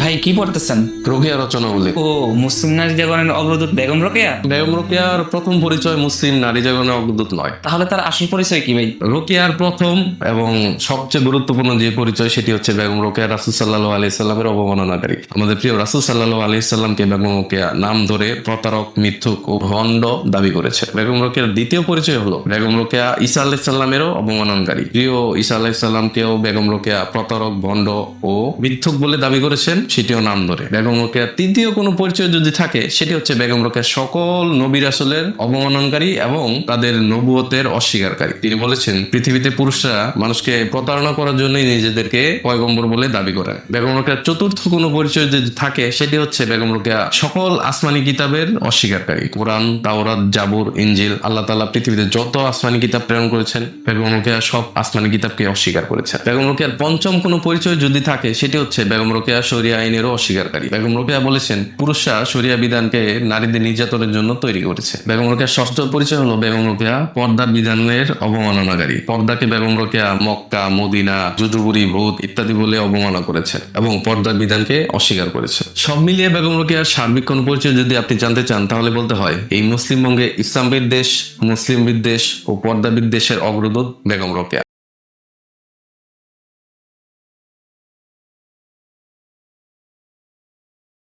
ভাই কি পড়তেছেন? রোকেয়া রচনাবলী। ও, মুসলিম নারী জাগরণের অগ্রদূত বেগম রোকেয়া। বেগম রোকেয়ার প্রথম পরিচয় মুসলিম নারী জাগরণের অগ্রদূত নয়। তাহলে তার আসল পরিচয় কি ভাই? রোকেয়ার প্রথম এবং সবচেয়ে গুরুত্বপূর্ণ যে পরিচয় সেটি হচ্ছে বেগম রোকেয়া রাসূল সাল্লাল্লাহু আলাইহি সাল্লামের অবমাননাকারী। আমাদের প্রিয় রাসূল সাল্লাল্লাহু আলাইহি সাল্লামকে বেগম রোকেয়া নাম ধরে প্রতারক, মিথ্যুক ও ভণ্ড দাবি করেছে। বেগম রোকেয়ার দ্বিতীয় পরিচয় হলো বেগম রোকেয়া ঈসা আলাইহিস সালামেরও অবমাননকারী। প্রিয় ঈসা আলাইহিস সালামকেও বেগম রোকেয়া প্রতারক, ভণ্ড ও মিথ্যুক বলে দাবি করেছেন, সেটিও নাম ধরে। বেগম রোকেয়ার তৃতীয় কোনো পরিচয় যদি থাকে সেটি হচ্ছে বেগম রোকেয়া সকল নবী রাসূলের অবমাননকারী এবং তাদের নবুয়তের অস্বীকারী। তিনি বলেছেন পৃথিবীতে পুরুষরা মানুষকে প্রতারণা করার জন্যই নিজেদেরকে পয়গম্বর বলে দাবি করেন। বেগম রোকেয়ার চতুর্থ কোনো পরিচয় যদি থাকে সেটি হচ্ছে বেগম রোকেয়া সকল আসমানি কিতাবের অস্বীকারী। কোরআন, তাওরাত, জাবুর, ইনজিল, আল্লাহ তাআলা পৃথিবীতে যত আসমানি কিতাব প্রেরণ করেছেন বেগম রোকেয়া সব আসমানি কিতাবকে অস্বীকার করেছেন। বেগম রোকেয়ার পঞ্চম কোনো পরিচয় যদি থাকে সেটি হচ্ছে বেগম রোকেয়া শরিয়া আইনেরও অস্বীকারী। বেগম রোকেয়া বলেছেন পুরুষরা শরিয়া বিধানকে নারীদের নির্যাতনের জন্য তৈরি করেছে। বেগম রোকেয়ার ষষ্ঠ পরিচয় হলো বেগম রোকেয়া পর্দার বিধানের অবমাননাকারী। পর্দাকে বেগম রোকেয়া মক্কা, মদিনা, জুজুবুরি, ভূত ইত্যাদি বলে অবমাননা করেছেন এবং পর্দার বিধানকে অস্বীকার করেছে। সব মিলিয়ে বেগম রোকেয়ার সার্বিক কোন পরিচয় যদি আপনি জানতে চান তাহলে বলতে হয় এই মুসলিমবঙ্গে ইসলাম বিদ্বেষ, মুসলিম বিদ্বেষ ও পর্দা বিদ্বেষের অগ্রদূত বেগম রোকেয়া।